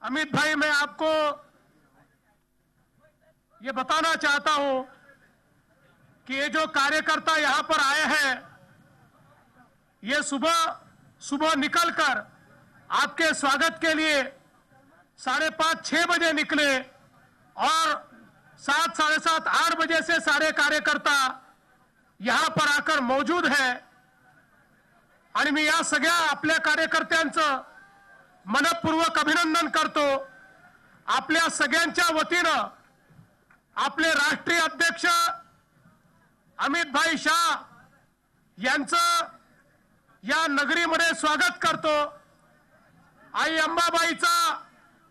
अमित भाई, मैं आपको ये बताना चाहता हूं कि ये जो कार्यकर्ता यहां पर आए हैं, ये सुबह सुबह निकलकर आपके स्वागत के लिए 5:30-6 बजे निकले और 7, 7:30, 8 बजे से सारे कार्यकर्ता यहां पर आकर मौजूद है। आणि मी या सगळ्या आपल्या कार्यकर्त्यांचं मनपूर्वक अभिनंदन करतो। आपल्या सगळ्यांच्या वतीनं आपले राष्ट्रीय अध्यक्ष अमित भाई शाह यांचं या नगरीमध्ये स्वागत करतो। आई अंबाबाईचा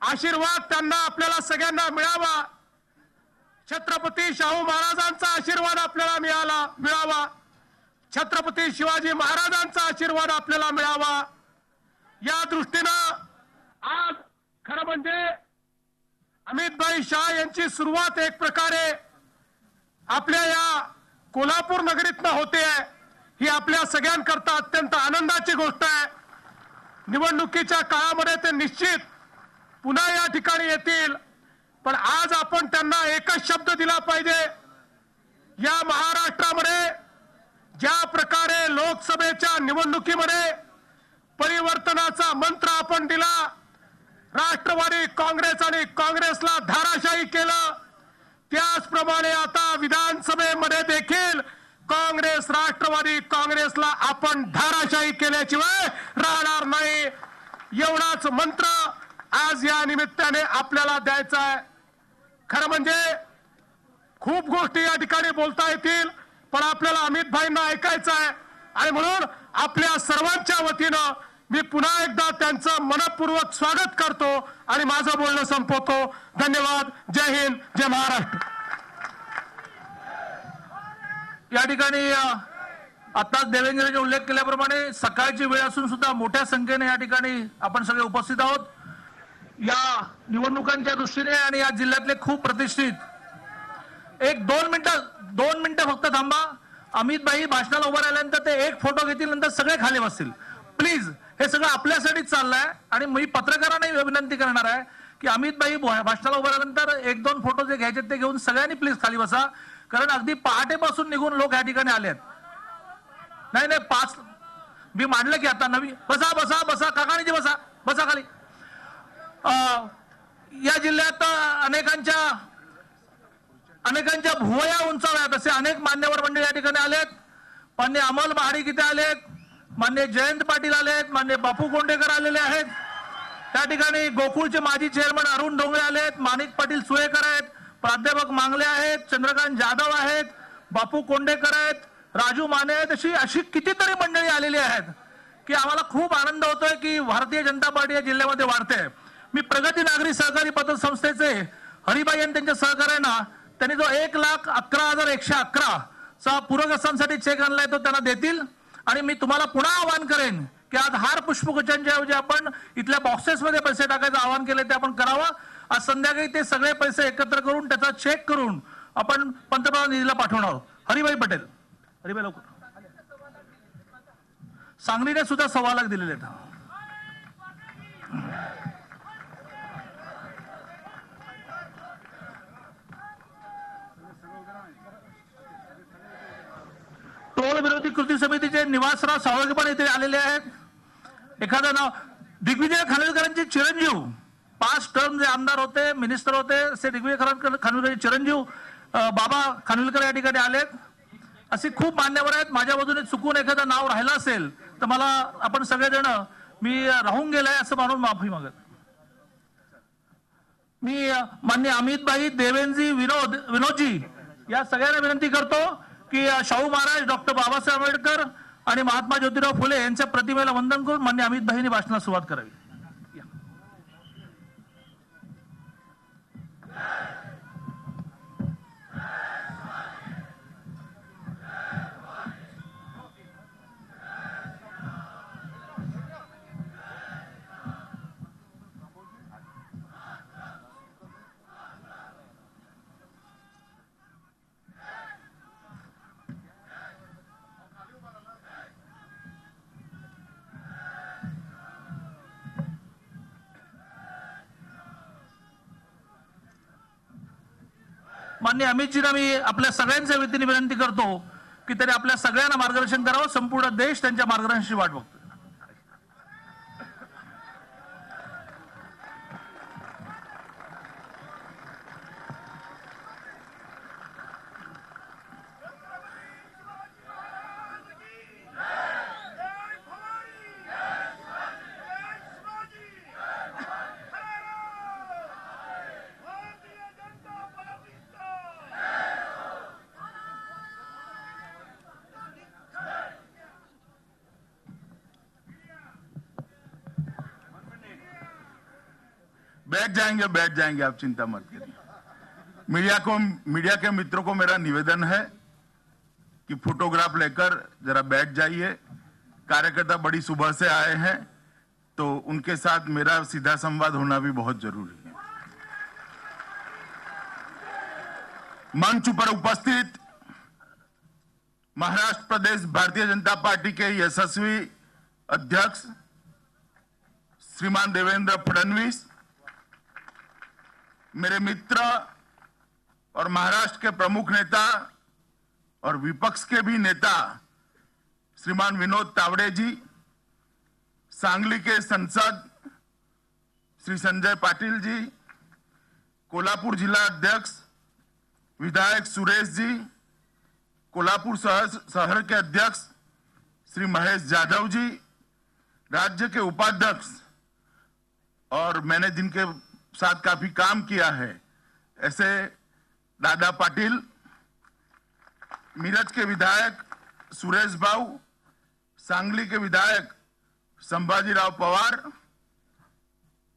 आशीर्वाद त्यांना आपल्याला सगळ्यांना मिळावा, छत्रपती शाहू महाराजांचा आशीर्वाद आपल्याला मिळावा, छत्रपती शिवाजी महाराजांचा आशीर्वाद आपल्याला मिळावा, या दृष्टीनं आज खरं म्हणजे अमित भाई शाह यांची सुरुवात एक प्रकारे आपल्या या कोल्हापूर नगरीतनं होते आहे। ही आपल्या सगळ्यांकरता अत्यंत आनंदाची गोष्ट आहे। निवडणुकीच्या काळामध्ये ते निश्चित पुन्हा या ठिकाणी येतील, पण आज आपण त्यांना एकच शब्द दिला पाहिजे। या महाराष्ट्रामध्ये ज्या प्रकारे लोकसभेच्या निवडणुकीमध्ये परिवर्तनाचा मंत्र आपण दिला, राष्ट्रवादी काँग्रेस आणि काँग्रेसला धाराशायी केलं, त्याचप्रमाणे आता विधानसभेमध्ये देखील काँग्रेस राष्ट्रवादी काँग्रेसला आपण धाराशायी केल्याशिवाय राहणार नाही। एवढाच मंत्र आज या निमित्ताने आपल्याला द्यायचा आहे। खरं म्हणजे खूप गोष्टी या ठिकाणी बोलता येतील, पण आपल्याला अमित भाईंना ऐकायचं आहे आणि म्हणून आपल्या सर्वांच्या वतीनं मी पुन्हा एकदा त्यांचं मनपूर्वक स्वागत करतो आणि माझं बोलणं संपवतो। धन्यवाद। जय हिंद, जय महाराष्ट्र। या ठिकाणी आताच देवेंद्रजींनी उल्लेख केल्याप्रमाणे सकाळची वेळ असून सुद्धा मोठ्या संख्येने या ठिकाणी आपण सगळे उपस्थित आहोत। या निवडणुकांच्या दृष्टीने आणि या जिल्ह्यातले खूप प्रतिष्ठित एक 2 मिनिटं फक्त थांबा। अमित भाई भाषणाला उभं राहिल्यानंतर ते एक फोटो घेतील, नंतर सगळे खाली बसतील। प्लीज, हे सगळं आपल्यासाठीच चाललंय आणि मी पत्रकारांना विनंती करणार आहे की अमित भाई भाषणाला उभं राहिल्यानंतर 1-2 फोटो जे घ्यायचे ते घेऊन सगळ्यांनी प्लीज खाली बसा, कारण अगदी पहाटेपासून निघून लोक या ठिकाणी आलेत। नाही 5 मी मांडलं की आता नवीन बसा बसा बसा काकाणीजी बसा बसा खाली। या जिल्ह्यात अनेकांच्या भुवया उंचाव्यात असे अनेक मान्यवर मंडळी या ठिकाणी आलेत। मान्य अमल महाडिक इथे आलेत, मान्य जयंत पाटील आलेत, मान्य बापू कोंडेकर आलेले आहेत, त्या ठिकाणी गोकुळचे माजी चेअरमन अरुण डोंगरे आलेत, माणिक पाटील सुळेकर आहेत, प्राध्यापक मांगले आहेत, चंद्रकांत जाधव आहेत, बापू कोंडेकर आहेत, राजू माने आहेत, अशी कितीतरी मंडळी आलेली आहेत की आम्हाला खूप आनंद होतोय की भारतीय जनता पार्टी या जिल्ह्यामध्ये वाढते। मी प्रगती नागरी सहकारी पतसंस्थेचे हरिभाई यांनी त्यांच्या सहकार्यानं त्यांनी जो 1,11,111 चा पूरग्रस्तांसाठी चेक आणलाय तो त्यांना देतील। आणि मी तुम्हाला पुन्हा आवाहन करेन की आज हार पुष्पगुच्छांच्या ऐवजी आपण इथल्या बॉक्सेसमध्ये पैसे टाकायचं आवाहन केले ते आपण करावं। आज संध्याकाळी ते सगळे पैसे एकत्र करून त्याचा चेक करून आपण पंतप्रधान निधीला पाठवणार आहोत। हरिभाई पटेल, हरिभाई लवकर। सांगलीने सुद्धा 1.25 लाख दिलेले आहेत। टोल विरोधी कृती समितीचे निवासराव सावळगे पण इथे आलेले आहेत। एखादं नाव दिग्विजय खानविलकरांचे चिरंजीव 5 टर्म जे आमदार होते, मिनिस्टर होते, असे दिग्विजय खानविलकरांचे चिरंजीव बाबा खानविलकर या ठिकाणी आलेत। असे खूप मान्यवर आहेत। माझ्या बाजूने चुकून एखादं नाव राहिलं असेल तर मला आपण सगळेजण मी राहून गेलाय असं मानून माफी मागत। मी मान्य अमित भाई, देवेंद्रजी, विनोदजी या सगळ्यांना विनंती करतो की शाहू महाराज, डॉक्टर बाबासाहेब आंबेडकर आणि महात्मा ज्योतिराव फुले यांच्या प्रतिमेला वंदन करून मान्य अमित भाईंनी भाषणाला सुरुवात करावी। माननीय अमितजींना मी आपल्या सगळ्यांच्या वतीने विनंती करतो की त्यांनी आपल्या सगळ्यांना मार्गदर्शन करावं. संपूर्ण देश त्यांच्या मार्गदर्शनाची वाट बघतो. बैठ जाएंगे, आप चिंता मत करिए. मीडिया के मित्रों को मेरा निवेदन है कि फोटोग्राफ लेकर जरा बैठ जाइए. कार्यकर्ता बड़ी सुबह से आए हैं तो उनके साथ मेरा सीधा संवाद होना भी बहुत जरूरी है. मंच पर उपस्थित महाराष्ट्र प्रदेश भारतीय जनता पार्टी के यशस्वी अध्यक्ष श्रीमान देवेंद्र फडणवीस, मेरे मित्र और महाराष्ट्र के प्रमुख नेता और विपक्ष के भी नेता श्रीमान विनोद तावड़े जी, सांगली के सांसद श्री संजय पाटिल जी, कोल्हापुर जिला अध्यक्ष विधायक सुरेश जी, कोल्हापुर शहर के अध्यक्ष श्री महेश यादव जी, राज्य के उपाध्यक्ष और मैंने जिनके साथ काफी काम किया है ऐसे दादा पाटिल, मीरज के विधायक सुरेश बाबू, सांगली के विधायक संभाजीराव पवार,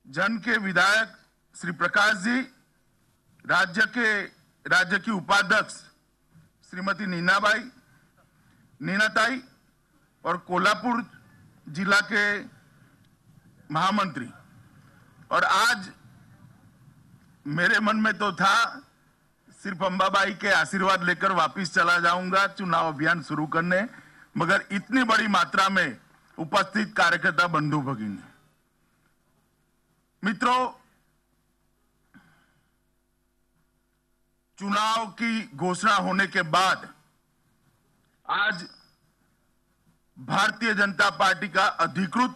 जन के विधायक श्री प्रकाश जी, राज्य की उपाध्यक्ष श्रीमती नीनाताई और कोल्हापुर जिला के महामंत्री. और आज मेरे मन में तो था सिर्फ अंबाबाई के आशीर्वाद लेकर वापस चला जाऊंगा चुनाव अभियान शुरू करने, मगर इतनी बड़ी मात्रा में उपस्थित कार्यकर्ता बंधु भगिनी, मित्रों, चुनाव की घोषणा होने के बाद आज भारतीय जनता पार्टी का अधिकृत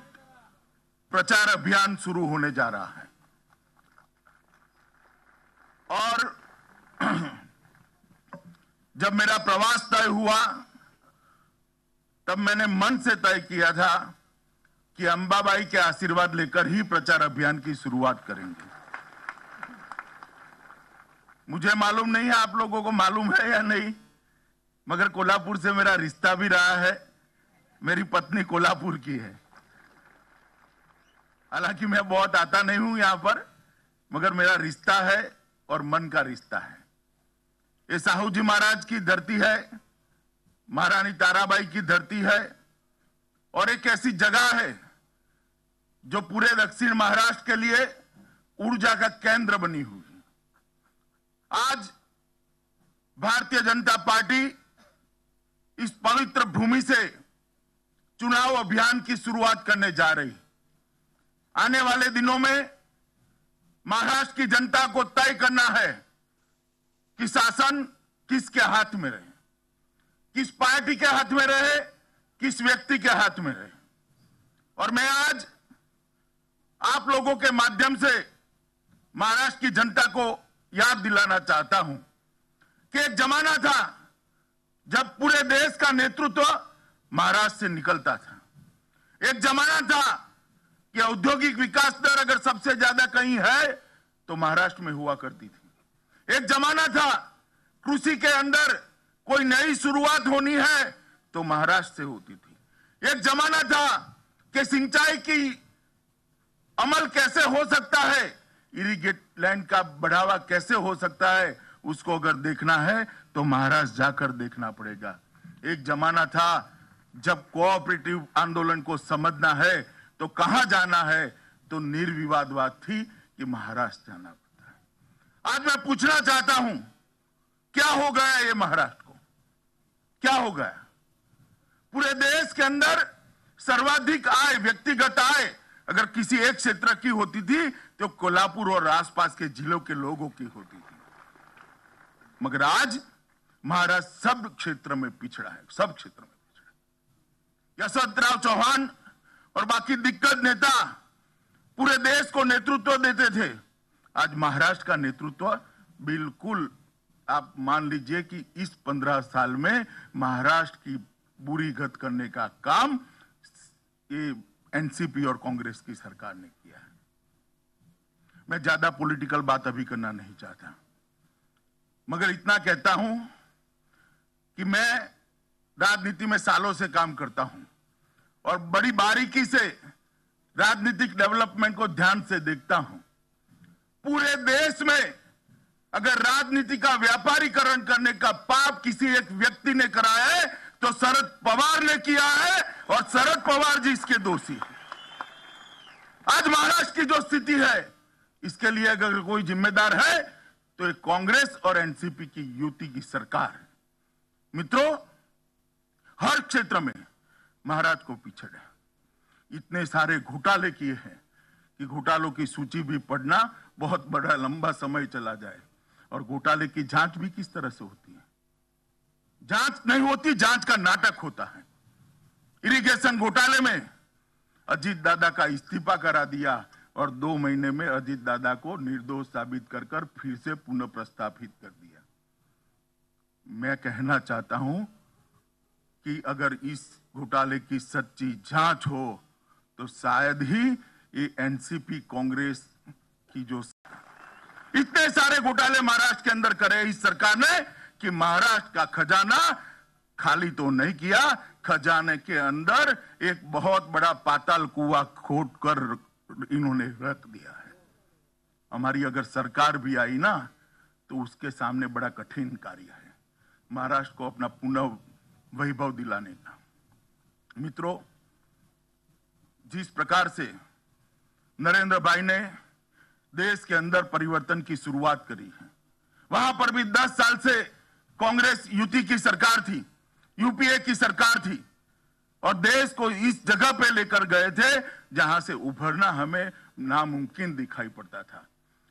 प्रचार अभियान शुरू होने जा रहा है. और जब मेरा प्रवास तय हुआ तब मैंने मन से तय किया था कि अंबाबाई के आशीर्वाद लेकर ही प्रचार अभियान की शुरुआत करेंगे. मुझे मालूम नहीं है आप लोगों को मालूम है या नहीं, मगर कोल्हापुर से मेरा रिश्ता भी रहा है. मेरी पत्नी कोल्हापुर की है. हालांकि मैं बहुत आता नहीं हूं यहां पर, मगर मेरा रिश्ता है और मन का रिश्ता है. ये साहू जी महाराज की धरती है, महारानी ताराबाई की धरती है और एक ऐसी जगह है जो पूरे दक्षिण महाराष्ट्र के लिए ऊर्जा का केंद्र बनी हुई है. आज भारतीय जनता पार्टी इस पवित्र भूमि से चुनाव अभियान की शुरुआत करने जा रही. आने वाले दिनों में महाराष्ट्र की जनता को तय करना है कि शासन किसके हाथ में रहे, किस पार्टी के हाथ में रहे, किस व्यक्ति के हाथ में रहे. और मैं आज आप लोगों के माध्यम से महाराष्ट्र की जनता को याद दिलाना चाहता हूं कि एक जमाना था जब पूरे देश का नेतृत्व महाराष्ट्र से निकलता था. एक जमाना था कि औद्योगिक विकास दर अगर सबसे ज्यादा कहीं है तो महाराष्ट्र में हुआ करती थी. एक जमाना था कृषि के अंदर कोई नई शुरुआत होनी है तो महाराष्ट्र से होती थी. एक जमाना था कि सिंचाई की अमल कैसे हो सकता है, इरिगेट लैंड का बढ़ावा कैसे हो सकता है, उसको अगर देखना है तो महाराष्ट्र जाकर देखना पड़ेगा. एक जमाना था जब कोऑपरेटिव आंदोलन को समझना है तो कहां जाना है, तो निर्विवाद बात थी कि महाराष्ट्र जाना पड़ता है. आज मैं पूछना चाहता हूं क्या हो गया ये महाराष्ट्र को, क्या हो गया? पूरे देश के अंदर सर्वाधिक आय, व्यक्तिगत आय अगर किसी एक क्षेत्र की होती थी तो कोल्हापुर और आसपास के जिलों के लोगों की होती थी. मगर आज महाराष्ट्र सब क्षेत्र में पिछड़ा है, सब क्षेत्र में पिछड़ा। यशवंतराव चौहान और बाकी दिग्गज नेता पूरे देश को नेतृत्व देते थे। आज महाराष्ट्र का नेतृत्व बिल्कुल, आप मान लीजिए कि इस 15 साल में महाराष्ट्र की बुरी गत करने का काम ये एनसीपी और कांग्रेस की सरकार ने किया है। मैं ज्यादा पॉलिटिकल बात अभी करना नहीं चाहता, मगर इतना कहता हूं कि मैं राजनीति में सालों से काम करता हूं और बड़ी बारीकी से राजनीतिक डेवलपमेंट को ध्यान से देखता हूं। पूरे देश में अगर राजनीति का व्यापारीकरण करने का पाप किसी एक व्यक्ति ने कराया है तो शरद पवार ने किया है, और शरद पवार जी इसके दोषी हैं। आज महाराष्ट्र की जो स्थिति है, इसके लिए अगर कोई जिम्मेदार है तो एक कांग्रेस और एनसीपी की युति की सरकार है। मित्रों, हर क्षेत्र में महाराष्ट्र को पिछड़ है। इतने सारे घोटाले किए हैं कि घोटालों की सूची भी पढ़ना बहुत बड़ा लंबा समय चला जाए, और घोटाले की जांच भी किस तरह से होती है। जांच नहीं होती, जांच का नाटक होता है। इरिगेशन घोटाले में अजीत दादा का इस्तीफा करा दिया और 2 महीने में अजीत दादा को निर्दोष साबित कर फिर से पुनः प्रस्थापित कर दिया। मैं कहना चाहता हूं कि अगर इस घोटाले की सच्ची जांच हो तो शायद ही ये एनसीपी कांग्रेस की जो इतने सारे घोटाले महाराष्ट्र के अंदर करे इस सरकार ने कि महाराष्ट्र का खजाना खाली तो नहीं किया, खजाने के अंदर एक बहुत बड़ा पाताल कुआं खोद कर इन्होंने रख दिया है। हमारी अगर सरकार भी आई ना तो उसके सामने बड़ा कठिन कार्य है महाराष्ट्र को अपना पुनः वैभव दिलाने का। मित्रों, जिस प्रकार से नरेंद्र भाई ने देश के अंदर परिवर्तन की शुरुआत करी है, वहां पर भी 10 साल से कांग्रेस युति की सरकार थी, यूपीए की सरकार थी, और देश को इस जगह पे लेकर गए थे जहां से उभरना हमें नामुमकिन दिखाई पड़ता था।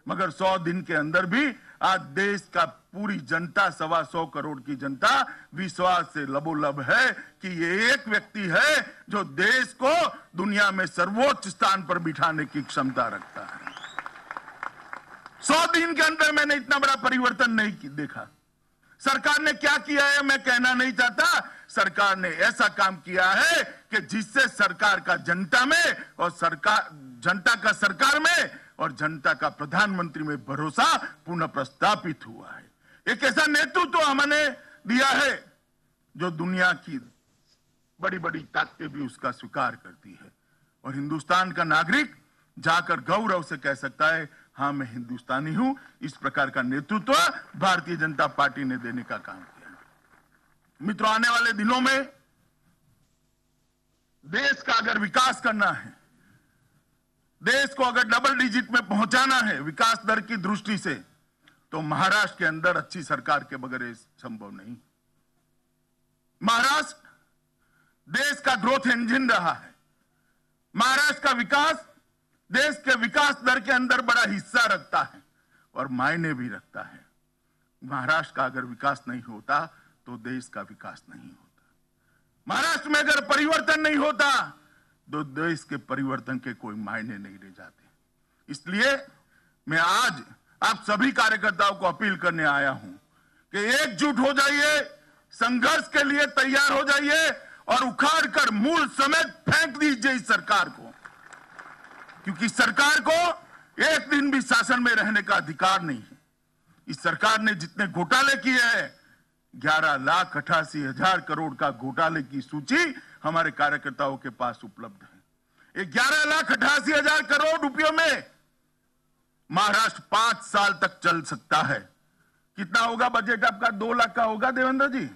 मगर 100 दिन के अंदर भी आज देश का पूरी जनता, 125 करोड़ की जनता विश्वास से लबोलब है कि ये एक व्यक्ति है जो देश को दुनिया में सर्वोच्च स्थान पर बिठाने की क्षमता रखता है। 100 दिन के अंदर मैंने इतना बड़ा परिवर्तन नहीं देखा। सरकार ने क्या किया है मैं कहना नहीं चाहता। सरकार ने ऐसा काम किया है कि जिससे सरकार का जनता में और जनता का सरकार में और जनता का प्रधानमंत्री में भरोसा पुनः प्रस्थापित हुआ है। एक ऐसा नेतृत्व हमने दिया है जो दुनिया की बड़ी बड़ी ताकतें भी उसका स्वीकार करती है, और हिंदुस्तान का नागरिक जाकर गौरव से कह सकता है, हाँ मैं हिंदुस्तानी हूं। इस प्रकार का नेतृत्व भारतीय जनता पार्टी ने देने का काम किया। मित्रों, आने वाले दिनों में देश का अगर विकास करना है, देश को अगर डबल डिजिट में पहुंचाना है विकास दर की दृष्टि से, तो महाराष्ट्र के अंदर अच्छी सरकार के बगैर संभव नहीं। महाराष्ट्र देश का ग्रोथ इंजन रहा है। महाराष्ट्र का विकास देश के विकास दर के अंदर बड़ा हिस्सा रखता है और मायने भी रखता है। महाराष्ट्र का अगर विकास नहीं होता तो देश का विकास नहीं होता। महाराष्ट्र में अगर परिवर्तन नहीं होता तो देश के परिवर्तन के कोई मायने नहीं रह जाते। इसलिए मैं आज आप सभी कार्यकर्ताओं को अपील करने आया हूं कि एकजुट हो जाइए, संघर्ष के लिए तैयार हो जाइए और उखाड़ कर मूल समेत फेंक दीजिए इस सरकार को, क्योंकि सरकार को एक दिन भी शासन में रहने का अधिकार नहीं है। इस सरकार ने जितने घोटाले किए हैं, 11,88,000 करोड़ का घोटाले की सूची हमारे कार्यकर्ताओं के पास उपलब्ध है। 11,88,000 करोड़ रुपयों में महाराष्ट्र 5 साल तक चल सकता है। कितना होगा बजट आपका? 2 लाख का होगा देवेंद्र जी?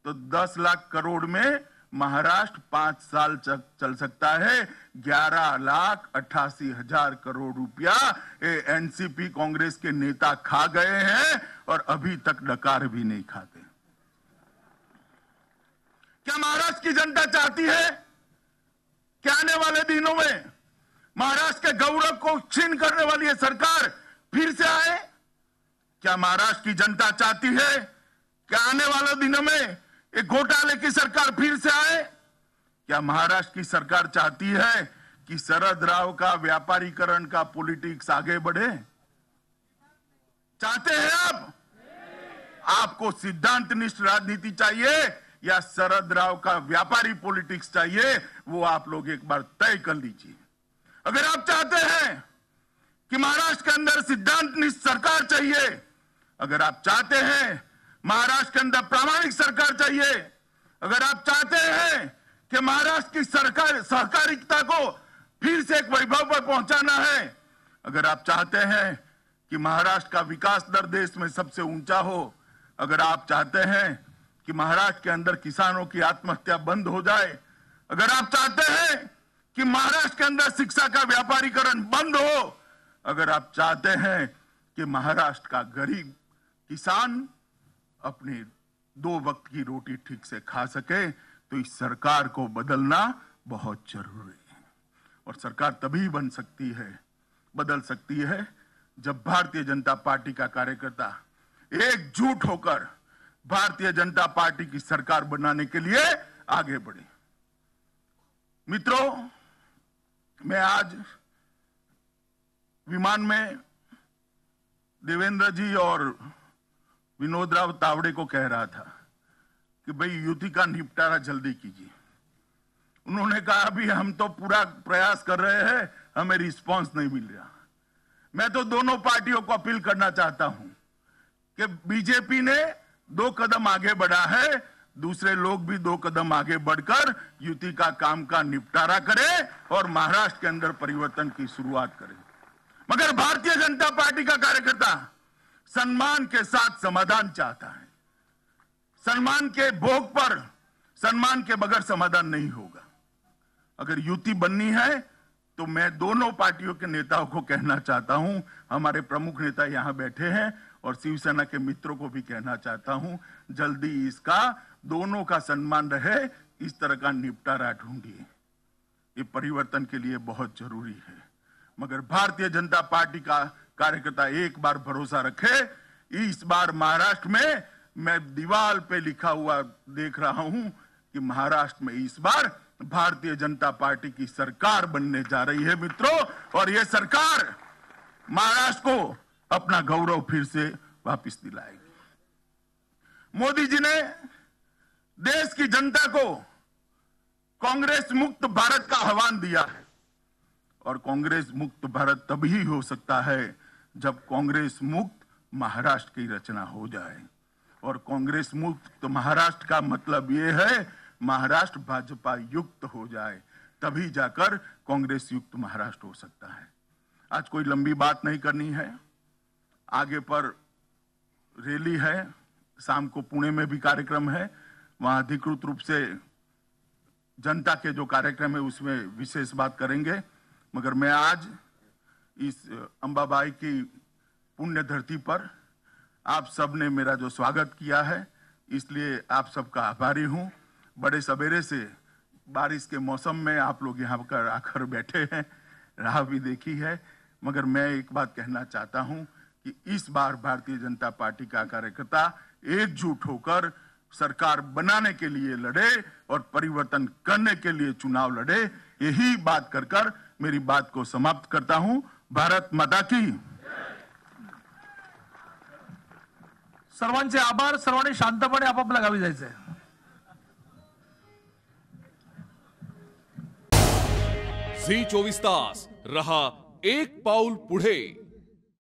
तो 10 लाख करोड़ में महाराष्ट्र 5 साल चल सकता है। 11,88,000 करोड़ रुपया एनसीपी कांग्रेस के नेता खा गए हैं और अभी तक डकार भी नहीं खाते। क्या महाराष्ट्र की जनता चाहती है कि आने वाले दिनों में महाराष्ट्र के गौरव को छीन करने वाली ये सरकार फिर से आए? क्या महाराष्ट्र की जनता चाहती है कि आने वाले दिनों में एक घोटाले की सरकार फिर से आए? क्या महाराष्ट्र की सरकार चाहती है कि शरद राव का व्यापारीकरण का पॉलिटिक्स आगे बढ़े? चाहते हैं आप? आपको सिद्धांतनिष्ठ राजनीति चाहिए या शरद राव का व्यापारी पॉलिटिक्स चाहिए? वो आप लोग एक बार तय कर लीजिए। अगर आप चाहते हैं कि महाराष्ट्र के अंदर सिद्धांतनिष्ठ सरकार चाहिए, अगर आप चाहते हैं महाराष्ट्र के अंदर प्रामाणिक सरकार चाहिए, अगर आप चाहते हैं कि महाराष्ट्र की सरकार सहकारिता को फिर से एक वैभव पर पहुंचाना है, अगर आप चाहते हैं कि महाराष्ट्र का विकास दर देश में सबसे ऊंचा हो, अगर आप चाहते हैं कि महाराष्ट्र के अंदर किसानों की आत्महत्या बंद हो जाए, अगर आप चाहते हैं कि महाराष्ट्र के अंदर शिक्षा का व्यापारीकरण बंद हो, अगर आप चाहते हैं कि महाराष्ट्र का गरीब किसान अपने 2 वक्त की रोटी ठीक से खा सके, तो इस सरकार को बदलना बहुत जरूरी है। और सरकार तभी बन सकती है, बदल सकती है, जब भारतीय जनता पार्टी का कार्यकर्ता एकजुट होकर भारतीय जनता पार्टी की सरकार बनाने के लिए आगे बढ़े। मित्रों, मैं आज विमान में देवेंद्र जी और विनोद राव तावड़े को कह रहा था कि भाई युति का निपटारा जल्दी कीजिए। उन्होंने कहा अभी हम तो पूरा प्रयास कर रहे हैं, हमें रिस्पांस नहीं मिल रहा। मैं तो दोनों पार्टियों को अपील करना चाहता हूं कि बीजेपी ने 2 कदम आगे बढ़ा है, दूसरे लोग भी 2 कदम आगे बढ़कर युति का काम का निपटारा करें और महाराष्ट्र के अंदर परिवर्तन की शुरुआत करें। मगर भारतीय जनता पार्टी का कार्यकर्ता सम्मान के साथ समाधान चाहता है। सम्मान के भोग पर सम्मान के बगैर समाधान नहीं होगा। अगर युति बननी है तो मैं दोनों पार्टियों के नेताओं को कहना चाहता हूं, हमारे प्रमुख नेता यहां बैठे हैं और शिवसेना के मित्रों को भी कहना चाहता हूं, जल्दी इसका दोनों का सम्मान रहे, इस तरह का निपटारा ढूंढिए। ये परिवर्तन के लिए बहुत जरूरी है। मगर भारतीय जनता पार्टी का कार्यकर्ता एक बार भरोसा रखे, इस बार महाराष्ट्र में मैं दीवार पे लिखा हुआ देख रहा हूं कि महाराष्ट्र में इस बार भारतीय जनता पार्टी की सरकार बनने जा रही है मित्रों, और यह सरकार महाराष्ट्र को अपना गौरव फिर से वापस दिलाएगी। मोदी जी ने देश की जनता को कांग्रेस मुक्त भारत का आह्वान दिया है, और कांग्रेस मुक्त भारत तभी हो सकता है जब कांग्रेस मुक्त महाराष्ट्र की रचना हो जाए। और कांग्रेस मुक्त महाराष्ट्र का मतलब यह है महाराष्ट्र भाजपा युक्त हो जाए, तभी जाकर कांग्रेस युक्त महाराष्ट्र हो सकता है। आज कोई लंबी बात नहीं करनी है, आगे पर रैली है, शाम को पुणे में भी कार्यक्रम है, वहां अधिकृत रूप से जनता के जो कार्यक्रम है उसमें विशेष बात करेंगे। मगर मैं आज इस अंबाबाई की पुण्य धरती पर आप सब ने मेरा जो स्वागत किया है, इसलिए आप सबका आभारी हूं। बड़े सवेरे से बारिश के मौसम में आप लोग यहाँ पर आकर बैठे हैं, राह भी देखी है, मगर मैं एक बात कहना चाहता हूं कि इस बार भारतीय जनता पार्टी का कार्यकर्ता एकजुट होकर सरकार बनाने के लिए लड़े और परिवर्तन करने के लिए चुनाव लड़े। यही बात कर मेरी बात को समाप्त करता हूं। भारत माता की। सर्वांचे आभार। सर्वांनी शांतपणे आपापल्या गावी जायचंय। झी 24 तास रहा एक पाऊल पुढे।